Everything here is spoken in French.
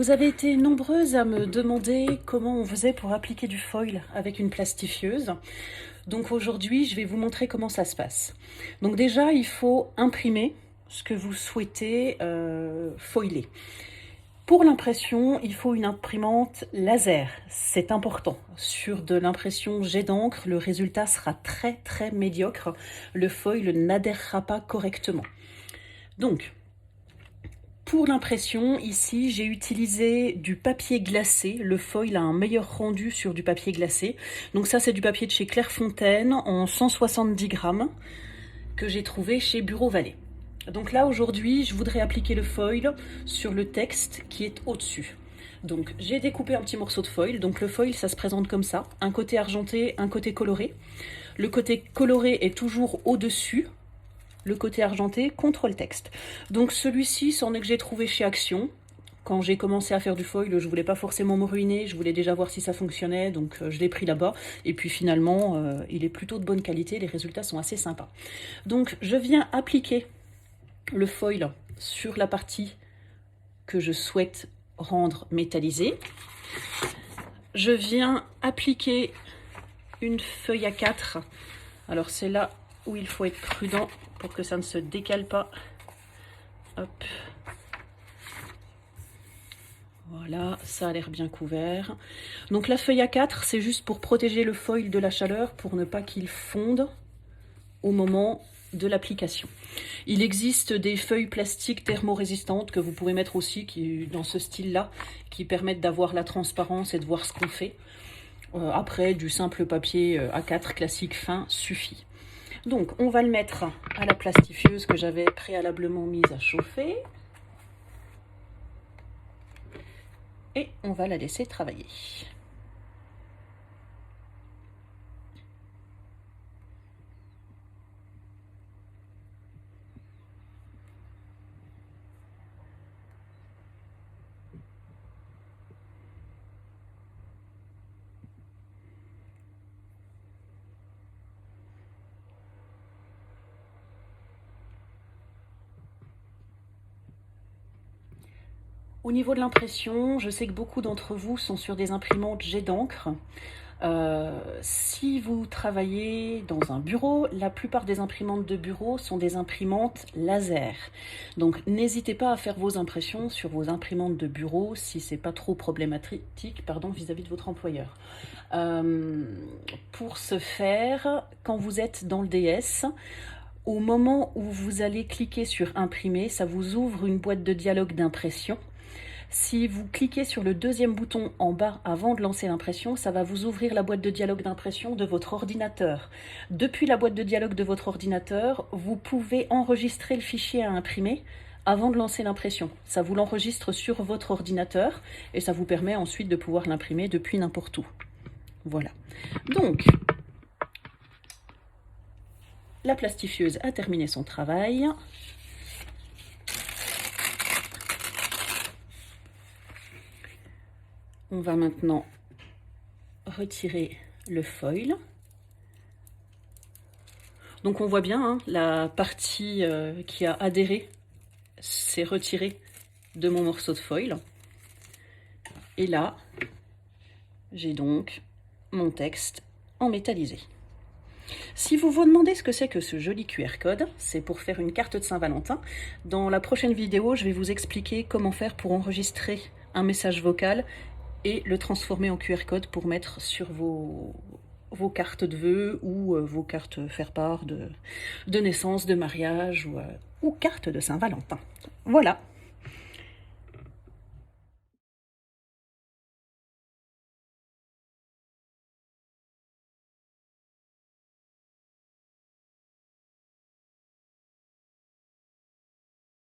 Vous avez été nombreuses à me demander comment on faisait pour appliquer du foil avec une plastifieuse. Donc aujourd'hui, je vais vous montrer comment ça se passe. Donc déjà, il faut imprimer ce que vous souhaitez foiler. Pour l'impression, il faut une imprimante laser, c'est important. Sur de l'impression jet d'encre, le résultat sera très médiocre. Le foil n'adhérera pas correctement. Donc, pour l'impression, ici, j'ai utilisé du papier glacé. Le foil a un meilleur rendu sur du papier glacé. Donc ça, c'est du papier de chez Clairefontaine en 170 grammes que j'ai trouvé chez Bureau Vallée. Donc là, aujourd'hui, je voudrais appliquer le foil sur le texte qui est au-dessus. Donc j'ai découpé un petit morceau de foil. Donc le foil, ça se présente comme ça. Un côté argenté, un côté coloré. Le côté coloré est toujours au-dessus. Le côté argenté contre le texte. Donc celui-ci, c'en est que j'ai trouvé chez Action. Quand j'ai commencé à faire du foil, je voulais pas forcément me ruiner, je voulais déjà voir si ça fonctionnait, donc je l'ai pris là-bas. Et puis finalement, il est plutôt de bonne qualité, les résultats sont assez sympas. Donc je viens appliquer le foil sur la partie que je souhaite rendre métallisée. Je viens appliquer une feuille A4. Alors c'est là où il faut être prudent pour que ça ne se décale pas. Hop. Voilà, ça a l'air bien couvert. Donc la feuille A4, c'est juste pour protéger le foil de la chaleur, pour ne pas qu'il fonde au moment de l'application. Il existe des feuilles plastiques thermorésistantes que vous pouvez mettre aussi dans ce style-là, qui permettent d'avoir la transparence et de voir ce qu'on fait. Après, du simple papier A4 classique fin suffit. Donc, on va le mettre à la plastifieuse que j'avais préalablement mise à chauffer. Et on va la laisser travailler. Au niveau de l'impression, je sais que beaucoup d'entre vous sont sur des imprimantes jet d'encre. Si vous travaillez dans un bureau, la plupart des imprimantes de bureau sont des imprimantes laser. Donc n'hésitez pas à faire vos impressions sur vos imprimantes de bureau si c'est pas trop problématique vis-à-vis de votre employeur. Pour ce faire, quand vous êtes dans le DS, au moment où vous allez cliquer sur imprimer, ça vous ouvre une boîte de dialogue d'impression. Si vous cliquez sur le deuxième bouton en bas avant de lancer l'impression, ça va vous ouvrir la boîte de dialogue d'impression de votre ordinateur. Depuis la boîte de dialogue de votre ordinateur, vous pouvez enregistrer le fichier à imprimer avant de lancer l'impression. Ça vous l'enregistre sur votre ordinateur et ça vous permet ensuite de pouvoir l'imprimer depuis n'importe où. Voilà. Donc, la plastifieuse a terminé son travail. On va maintenant retirer le foil. Donc on voit bien, hein, la partie qui a adhéré s'est retirée de mon morceau de foil. Et là, j'ai donc mon texte en métallisé. Si vous vous demandez ce que c'est que ce joli QR code, c'est pour faire une carte de Saint-Valentin. Dans la prochaine vidéo, je vais vous expliquer comment faire pour enregistrer un message vocal et le transformer en QR code pour mettre sur vos cartes de vœux ou vos cartes faire-part de naissance, de mariage ou carte de Saint-Valentin. Voilà.